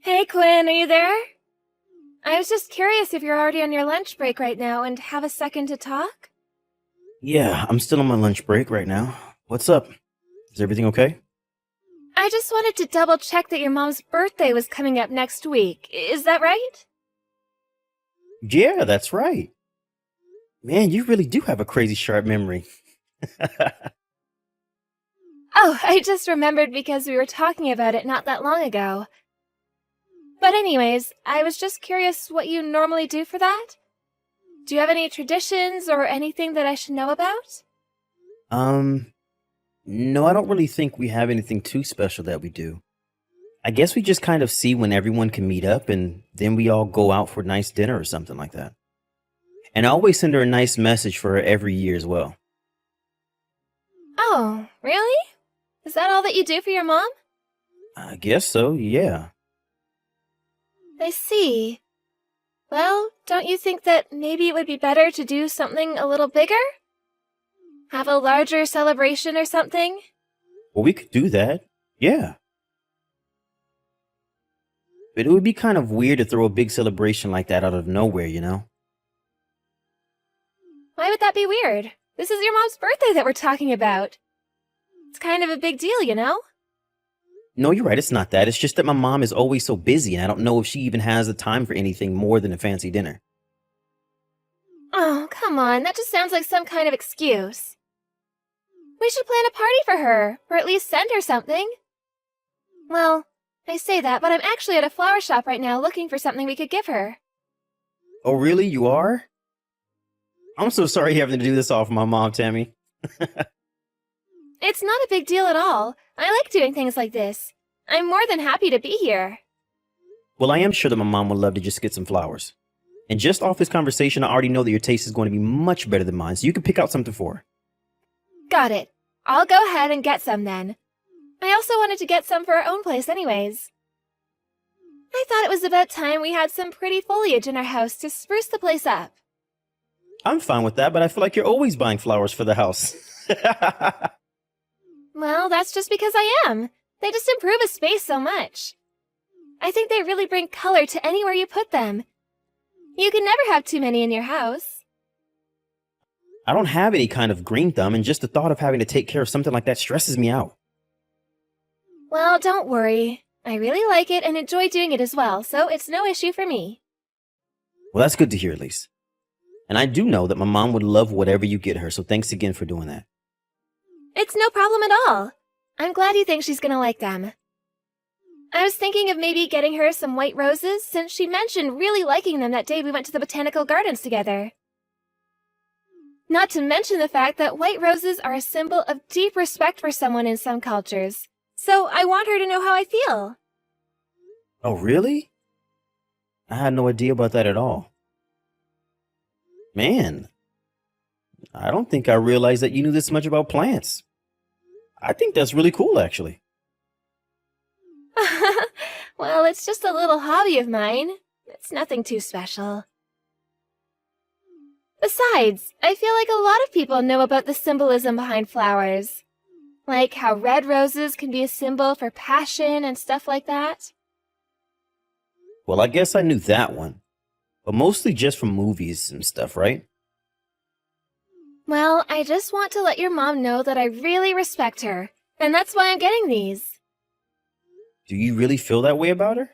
Hey Quinn, are you there? I was just curious if you're already on your lunch break right now and have a second to talk? Yeah, I'm still on my lunch break right now. What's up? Is everything okay? I just wanted to double check that your mom's birthday was coming up next week. Is that right? Yeah, that's right. Man, you really do have a crazy sharp memory. Oh, I just remembered because we were talking about it not that long ago. But anyways, I was just curious what you normally do for that? Do you have any traditions or anything that I should know about? Um, no, I don't really think we have anything too special that we do. I guess we just kind of see when everyone can meet up and then we all go out for a nice dinner or something like that. And I always send her a nice message for her every year as well. Oh, really? Is that all that you do for your mom? I guess so, yeah. I see. Well, don't you think that maybe it would be better to do something a little bigger? Have a larger celebration or something? Well, we could do that. Yeah. But it would be kind of weird to throw a big celebration like that out of nowhere, you know? Why would that be weird? This is your mom's birthday that we're talking about. It's kind of a big deal, you know? No, you're right. It's not that. It's just that my mom is always so busy, and I don't know if she even has the time for anything more than a fancy dinner. Oh, come on, that just sounds like some kind of excuse. We should plan a party for her, or at least send her something. Well, I say that, but I'm actually at a flower shop right now looking for something we could give her. Oh, really? You are? I'm so sorry having to do this all for my mom, Tammy. It's not a big deal at all. I like doing things like this. I'm more than happy to be here. Well, I am sure that my mom would love to just get some flowers. And just off this conversation, I already know that your taste is going to be much better than mine, so you can pick out something for her. Got it. I'll go ahead and get some then. I also wanted to get some for our own place anyways. I thought it was about time we had some pretty foliage in our house to spruce the place up. I'm fine with that, but I feel like you're always buying flowers for the house. Well, that's just because I am. They just improve a space so much. I think they really bring color to anywhere you put them. You can never have too many in your house. I don't have any kind of green thumb, and just the thought of having to take care of something like that stresses me out. Well, don't worry. I really like it and enjoy doing it as well, so it's no issue for me. Well, that's good to hear, at least. And I do know that my mom would love whatever you get her, so thanks again for doing that. It's no problem at all. I'm glad you think she's gonna like them. I was thinking of maybe getting her some white roses, since she mentioned really liking them that day we went to the botanical gardens together. Not to mention the fact that white roses are a symbol of deep respect for someone in some cultures, so I want her to know how I feel. Oh, really? I had no idea about that at all. Man, I don't think I realized that you knew this much about plants. I think that's really cool, actually. Well, it's just a little hobby of mine. It's nothing too special. Besides, I feel like a lot of people know about the symbolism behind flowers. Like how red roses can be a symbol for passion and stuff like that. Well, I guess I knew that one, but mostly just from movies and stuff, right? Well, I just want to let your mom know that I really respect her, and that's why I'm getting these. Do you really feel that way about her?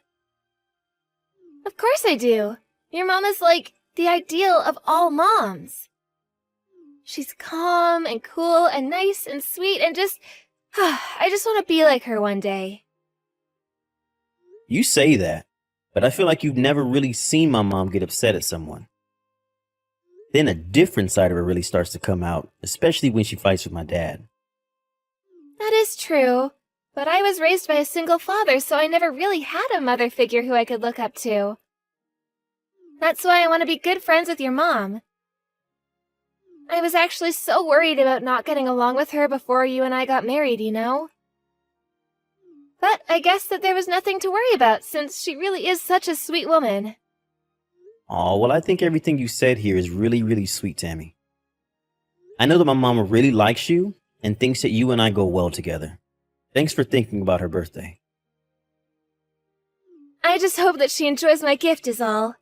Of course I do. Your mom is like the ideal of all moms. She's calm and cool and nice and sweet and just... I just want to be like her one day. You say that, but I feel like you've never really seen my mom get upset at someone. Then a different side of her really starts to come out, especially when she fights with my dad. That is true, but I was raised by a single father, so I never really had a mother figure who I could look up to. That's why I want to be good friends with your mom. I was actually so worried about not getting along with her before you and I got married, you know? But I guess that there was nothing to worry about, since she really is such a sweet woman. Oh, well, I think everything you said here is really, really sweet, Tammy. I know that my mama really likes you and thinks that you and I go well together. Thanks for thinking about her birthday. I just hope that she enjoys my gift is all.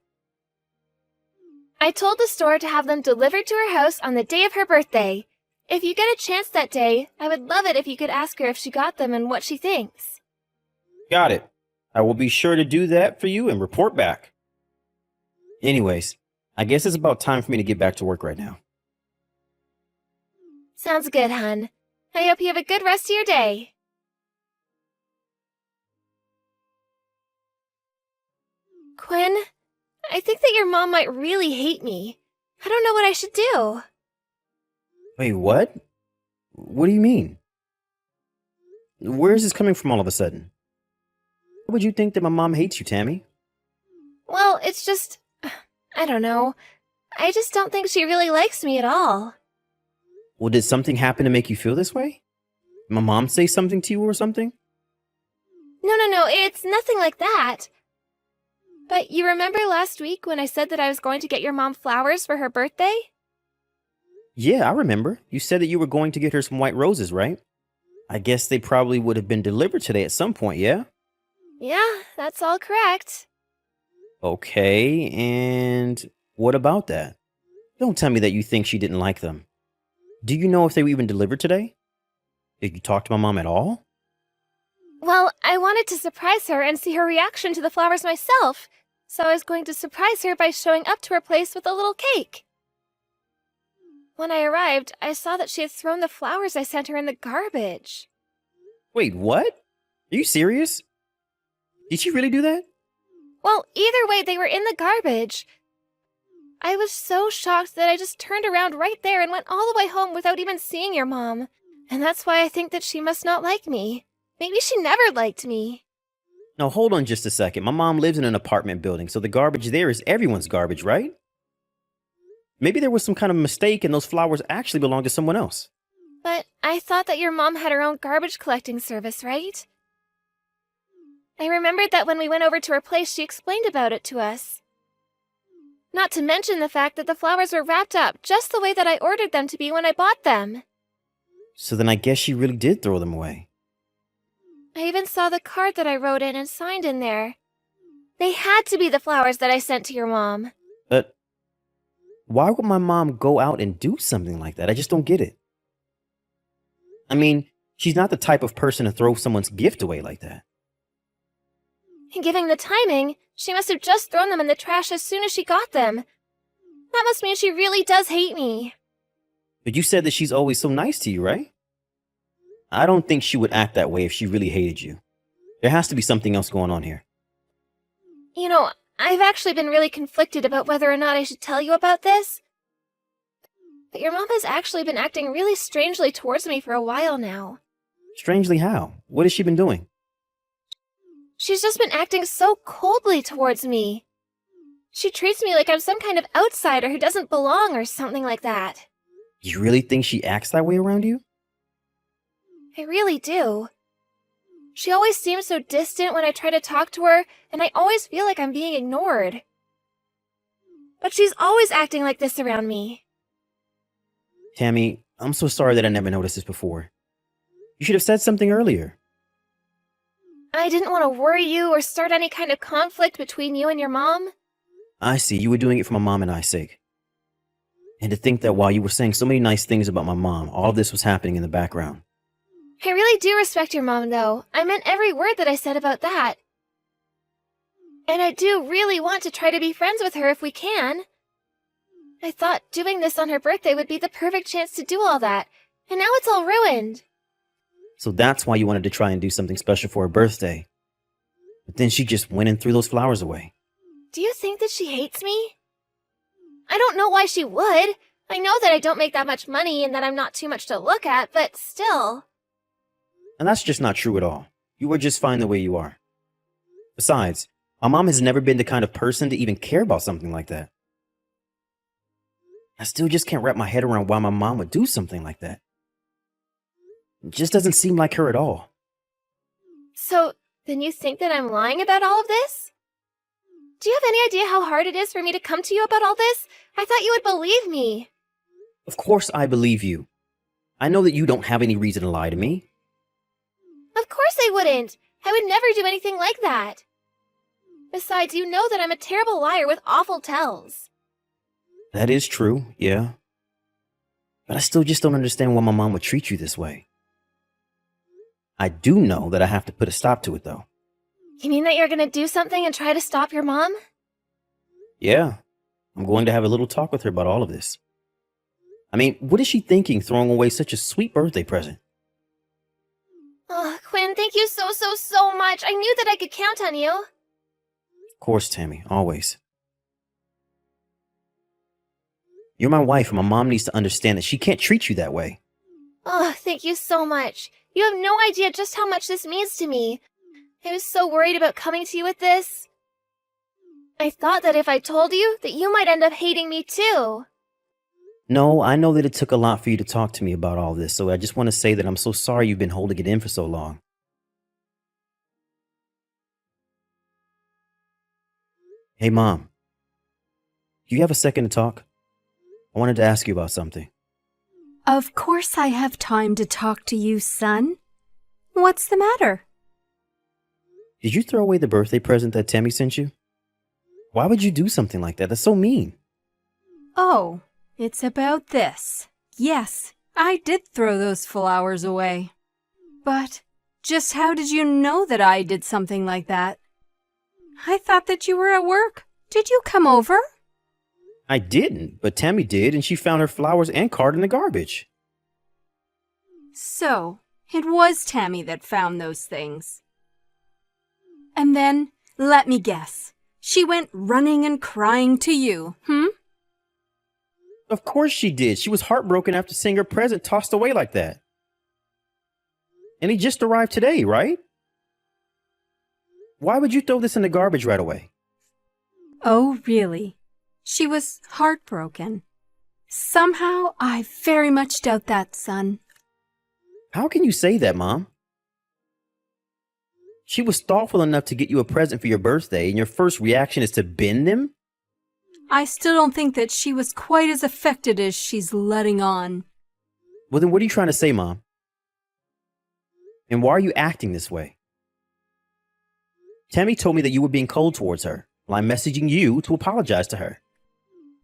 I told the store to have them delivered to her house on the day of her birthday. If you get a chance that day, I would love it if you could ask her if she got them and what she thinks. Got it. I will be sure to do that for you and report back. Anyways, I guess it's about time for me to get back to work right now. Sounds good, hun. I hope you have a good rest of your day. Quinn, I think that your mom might really hate me. I don't know what I should do. Wait, what? What do you mean? Where is this coming from all of a sudden? Why would you think that my mom hates you, Tammy? Well, it's just... I don't know. I just don't think she really likes me at all. Well, did something happen to make you feel this way? Did my mom say something to you or something? No, it's nothing like that. But you remember last week when I said that I was going to get your mom flowers for her birthday? Yeah, I remember. You said that you were going to get her some white roses, right? I guess they probably would have been delivered today at some point, yeah? Yeah, that's all correct. Okay, and what about that? Don't tell me that you think she didn't like them. Do you know if they were even delivered today? Did you talk to my mom at all? Well, I wanted to surprise her and see her reaction to the flowers myself, so I was going to surprise her by showing up to her place with a little cake. When I arrived, I saw that she had thrown the flowers I sent her in the garbage. Wait, what? Are you serious? Did she really do that? Well, either way, they were in the garbage. I was so shocked that I just turned around right there and went all the way home without even seeing your mom. And that's why I think that she must not like me. Maybe she never liked me. Now, hold on just a second. My mom lives in an apartment building, so the garbage there is everyone's garbage, right? Maybe there was some kind of mistake and those flowers actually belong to someone else. But I thought that your mom had her own garbage collecting service, right? I remembered that when we went over to her place, she explained about it to us. Not to mention the fact that the flowers were wrapped up just the way that I ordered them to be when I bought them. So then I guess she really did throw them away. I even saw the card that I wrote in and signed in there. They had to be the flowers that I sent to your mom. But why would my mom go out and do something like that? I just don't get it. I mean, she's not the type of person to throw someone's gift away like that. And given the timing, she must have just thrown them in the trash as soon as she got them. That must mean she really does hate me. But you said that she's always so nice to you, right? I don't think she would act that way if she really hated you. There has to be something else going on here. You know, I've actually been really conflicted about whether or not I should tell you about this. But your mom has actually been acting really strangely towards me for a while now. Strangely how? What has she been doing? She's just been acting so coldly towards me. She treats me like I'm some kind of outsider who doesn't belong or something like that. You really think she acts that way around you? I really do. She always seems so distant when I try to talk to her, and I always feel like I'm being ignored. But she's always acting like this around me. Tammy, I'm so sorry that I never noticed this before. You should have said something earlier. I didn't want to worry you or start any kind of conflict between you and your mom. I see, you were doing it for my mom and I's sake. And to think that while you were saying so many nice things about my mom, all this was happening in the background. I really do respect your mom, though. I meant every word that I said about that. And I do really want to try to be friends with her if we can. I thought doing this on her birthday would be the perfect chance to do all that, and now it's all ruined. So that's why you wanted to try and do something special for her birthday. But then she just went and threw those flowers away. Do you think that she hates me? I don't know why she would. I know that I don't make that much money and that I'm not too much to look at, but still. And that's just not true at all. You are just fine the way you are. Besides, my mom has never been the kind of person to even care about something like that. I still just can't wrap my head around why my mom would do something like that. It just doesn't seem like her at all. So, then you think that I'm lying about all of this? Do you have any idea how hard it is for me to come to you about all this? I thought you would believe me. Of course I believe you. I know that you don't have any reason to lie to me. Of course I wouldn't. I would never do anything like that. Besides, you know that I'm a terrible liar with awful tells. That is true, yeah. But I still just don't understand why my mom would treat you this way. I do know that I have to put a stop to it, though. You mean that you're gonna do something and try to stop your mom? Yeah, I'm going to have a little talk with her about all of this. I mean, what is she thinking throwing away such a sweet birthday present? Oh, Quinn, thank you so much. I knew that I could count on you. Of course, Tammy, always. You're my wife, and my mom needs to understand that she can't treat you that way. Oh, thank you so much. You have no idea just how much this means to me. I was so worried about coming to you with this. I thought that if I told you, that you might end up hating me too. No, I know that it took a lot for you to talk to me about all this, so I just want to say that I'm so sorry you've been holding it in for so long. Hey, Mom. Do you have a second to talk? I wanted to ask you about something. Of course I have time to talk to you, son. What's the matter? Did you throw away the birthday present that Tammy sent you? Why would you do something like that? That's so mean. Oh, it's about this. Yes, I did throw those flowers away. But just how did you know that I did something like that? I thought that you were at work. Did you come over? I didn't, but Tammy did, and she found her flowers and card in the garbage. So, it was Tammy that found those things. And then, let me guess, she went running and crying to you, Of course she did. She was heartbroken after seeing her present tossed away like that. And he just arrived today, right? Why would you throw this in the garbage right away? Oh, really? She was heartbroken. Somehow, I very much doubt that, son. How can you say that, Mom? She was thoughtful enough to get you a present for your birthday, and your first reaction is to bin them? I still don't think that she was quite as affected as she's letting on. Well, then what are you trying to say, Mom? And why are you acting this way? Tammy told me that you were being cold towards her. Well, I'm messaging you to apologize to her.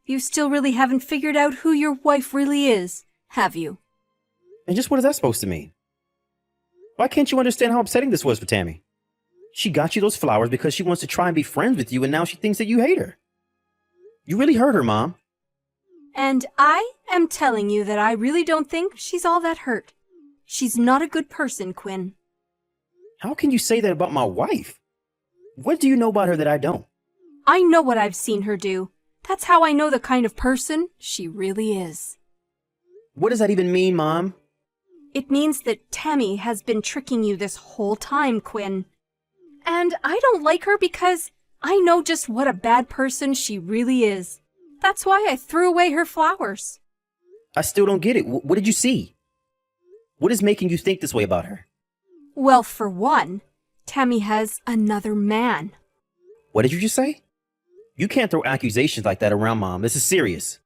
You still really haven't figured out who your wife really is, have you? And just what is that supposed to mean? Why can't you understand how upsetting this was for Tammy? She got you those flowers because she wants to try and be friends with you, and now she thinks that you hate her. You really hurt her, Mom. And I am telling you that I really don't think she's all that hurt. She's not a good person, Quinn. How can you say that about my wife? What do you know about her that I don't? I know what I've seen her do. That's how I know the kind of person she really is. What does that even mean, Mom? It means that Tammy has been tricking you this whole time, Quinn. And I don't like her because I know just what a bad person she really is. That's why I threw away her flowers. I still don't get it. What did you see? What is making you think this way about her? Well, for one, Tammy has another man. What did you just say? You can't throw accusations like that around, Mom. This is serious.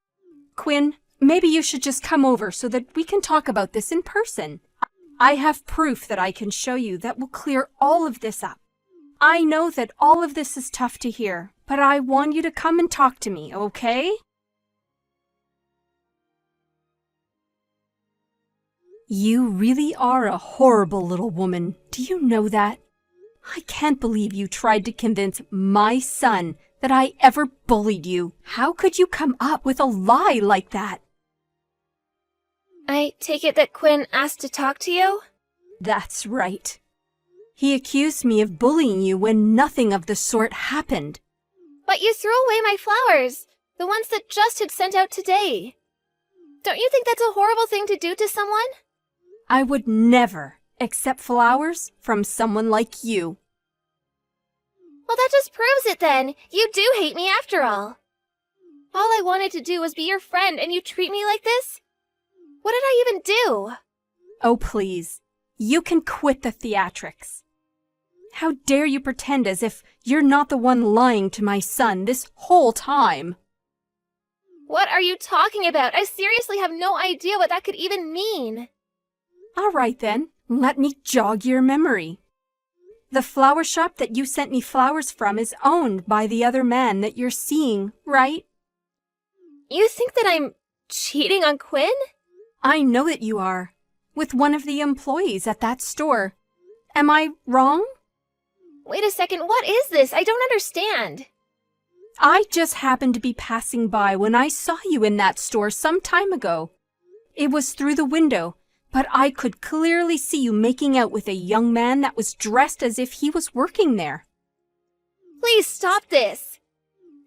Quinn, maybe you should just come over so that we can talk about this in person. I have proof that I can show you that will clear all of this up. I know that all of this is tough to hear, but I want you to come and talk to me, okay? You really are a horrible little woman. Do you know that? I can't believe you tried to convince my son that I ever bullied you. How could you come up with a lie like that? I take it that Quinn asked to talk to you? That's right. He accused me of bullying you when nothing of the sort happened. But you threw away my flowers, the ones that Just had sent out today. Don't you think that's a horrible thing to do to someone? I would never accept flowers from someone like you. Well, that just proves it then. You do hate me after all. All I wanted to do was be your friend, and you treat me like this? What did I even do? Oh, please. You can quit the theatrics. How dare you pretend as if you're not the one lying to my son this whole time? What are you talking about? I seriously have no idea what that could even mean. All right then, let me jog your memory. The flower shop that you sent me flowers from is owned by the other man that you're seeing, right? You think that I'm cheating on Quinn? I know that you are, with one of the employees at that store. Am I wrong? Wait a second, what is this? I don't understand. I just happened to be passing by when I saw you in that store some time ago. It was through the window, but I could clearly see you making out with a young man that was dressed as if he was working there. Please stop this.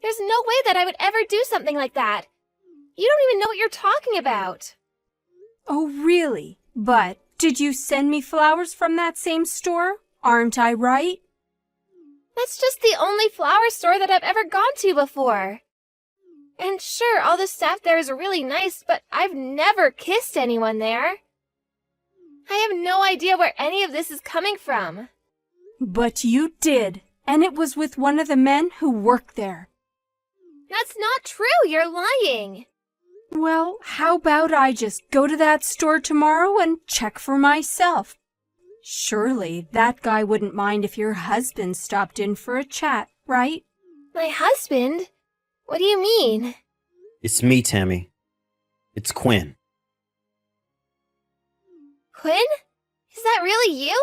There's no way that I would ever do something like that. You don't even know what you're talking about. Oh, really? But did you send me flowers from that same store? Aren't I right? That's just the only flower store that I've ever gone to before. And sure, all the staff there is really nice, but I've never kissed anyone there. I have no idea where any of this is coming from. But you did, and it was with one of the men who work there. That's not true, you're lying. Well, how about I just go to that store tomorrow and check for myself? Surely that guy wouldn't mind if your husband stopped in for a chat, right? My husband? What do you mean? It's me, Tammy. It's Quinn. Quinn? Is that really you?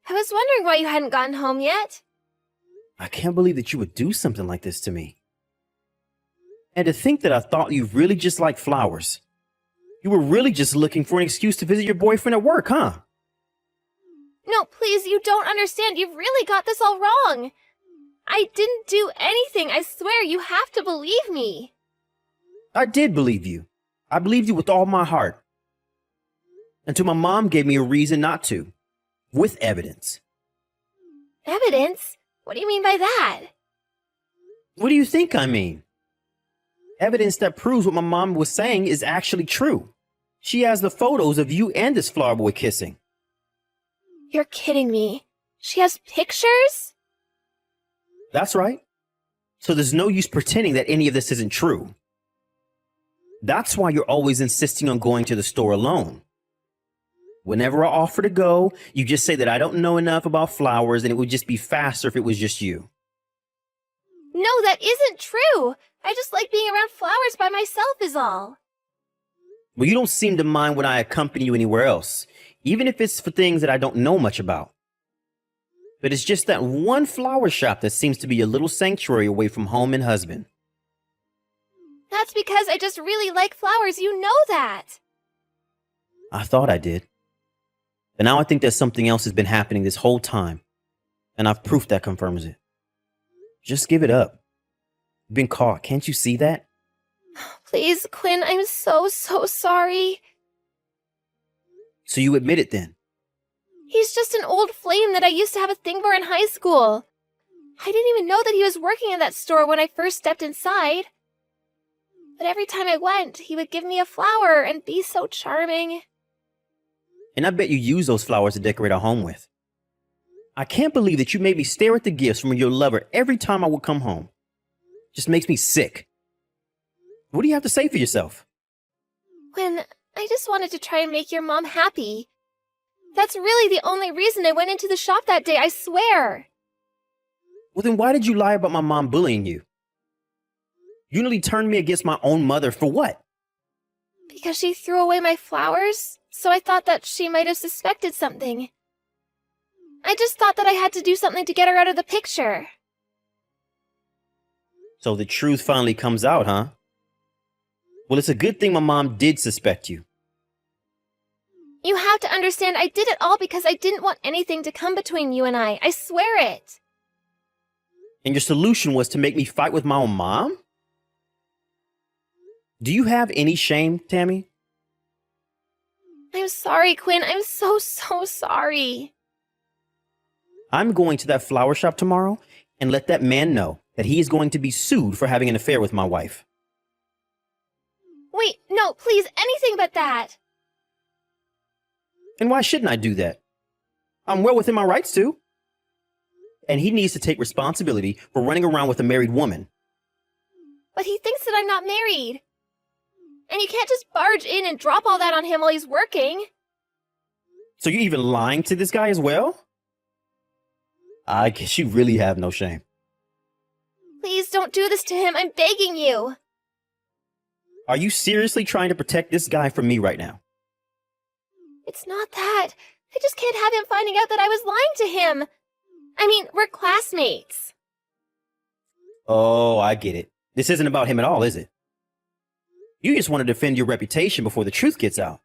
I was wondering why you hadn't gotten home yet. I can't believe that you would do something like this to me. And to think that I thought you really just liked flowers. You were really just looking for an excuse to visit your boyfriend at work, huh? No, please, you don't understand. You've really got this all wrong. I didn't do anything. I swear, you have to believe me. I did believe you. I believed you with all my heart. Until my mom gave me a reason not to. With evidence. Evidence? What do you mean by that? What do you think I mean? Evidence that proves what my mom was saying is actually true. She has the photos of you and this flower boy kissing. You're kidding me. She has pictures? That's right. So there's no use pretending that any of this isn't true. That's why you're always insisting on going to the store alone. Whenever I offer to go, you just say that I don't know enough about flowers and it would just be faster if it was just you. No, that isn't true. I just like being around flowers by myself is all. Well, you don't seem to mind when I accompany you anywhere else, even if it's for things that I don't know much about. But it's just that one flower shop that seems to be a little sanctuary away from home and husband. That's because I just really like flowers. You know that. I thought I did. But now I think that something else has been happening this whole time. And I've proof that confirms it. Just give it up. You've been caught. Can't you see that? Please, Quinn, I'm so sorry. So you admit it then? He's just an old flame that I used to have a thing for in high school. I didn't even know that he was working in that store when I first stepped inside. But every time I went, he would give me a flower and be so charming. And I bet you use those flowers to decorate our home with. I can't believe that you made me stare at the gifts from your lover every time I would come home. Just makes me sick. What do you have to say for yourself? Quinn, I just wanted to try and make your mom happy. That's really the only reason I went into the shop that day, I swear. Well, then why did you lie about my mom bullying you? You nearly turned me against my own mother for what? Because she threw away my flowers, so I thought that she might have suspected something. I just thought that I had to do something to get her out of the picture. So the truth finally comes out, huh? Well, it's a good thing my mom did suspect you. You have to understand, I did it all because I didn't want anything to come between you and I swear it. And your solution was to make me fight with my own mom? Do you have any shame, Tammy? I'm sorry, Quinn. I'm so sorry. I'm going to that flower shop tomorrow and let that man know that he is going to be sued for having an affair with my wife. Wait, no, please, anything but that. And why shouldn't I do that? I'm well within my rights to. And he needs to take responsibility for running around with a married woman. But he thinks that I'm not married. And you can't just barge in and drop all that on him while he's working. So you're even lying to this guy as well? I guess you really have no shame. Please don't do this to him. I'm begging you. Are you seriously trying to protect this guy from me right now? It's not that. I just can't have him finding out that I was lying to him. I mean, we're classmates. Oh, I get it. This isn't about him at all, is it? You just want to defend your reputation before the truth gets out.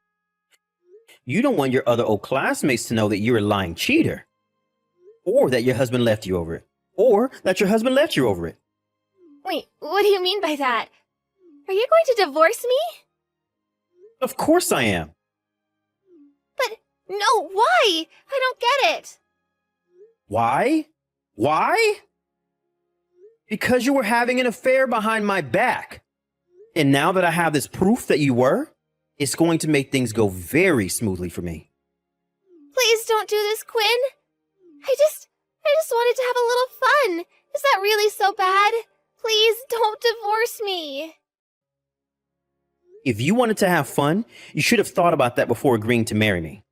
You don't want your other old classmates to know that you're a lying cheater. Or that your husband left you over it. Or that your husband left you over it. Wait, what do you mean by that? Are you going to divorce me? Of course I am. But no, why? I don't get it. Why? Why? Because you were having an affair behind my back. And now that I have this proof that you were, it's going to make things go very smoothly for me. Please don't do this, Quinn. I just wanted to have a little fun. Is that really so bad? Please don't divorce me. If you wanted to have fun, you should have thought about that before agreeing to marry me.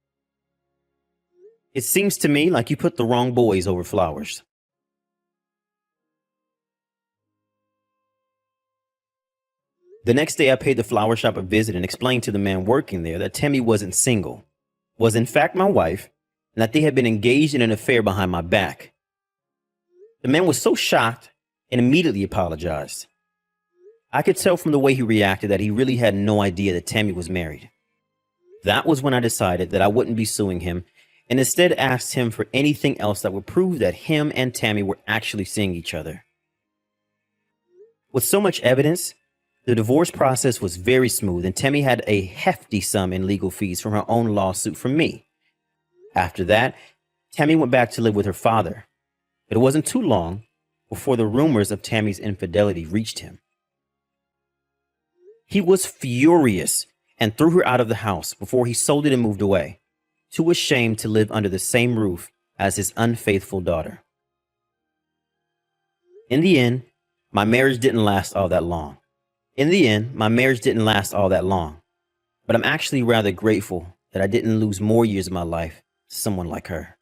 It seems to me like you put the wrong boys over flowers. The next day, I paid the flower shop a visit and explained to the man working there that Tammy wasn't single, was in fact my wife, and that they had been engaged in an affair behind my back. The man was so shocked and immediately apologized. I could tell from the way he reacted that he really had no idea that Tammy was married. That was when I decided that I wouldn't be suing him and instead asked him for anything else that would prove that him and Tammy were actually seeing each other. With so much evidence, the divorce process was very smooth and Tammy had a hefty sum in legal fees from her own lawsuit from me. After that, Tammy went back to live with her father. But it wasn't too long before the rumors of Tammy's infidelity reached him. He was furious and threw her out of the house before he sold it and moved away, too ashamed to live under the same roof as his unfaithful daughter. In the end, my marriage didn't last all that long. But I'm actually rather grateful that I didn't lose more years of my life to someone like her.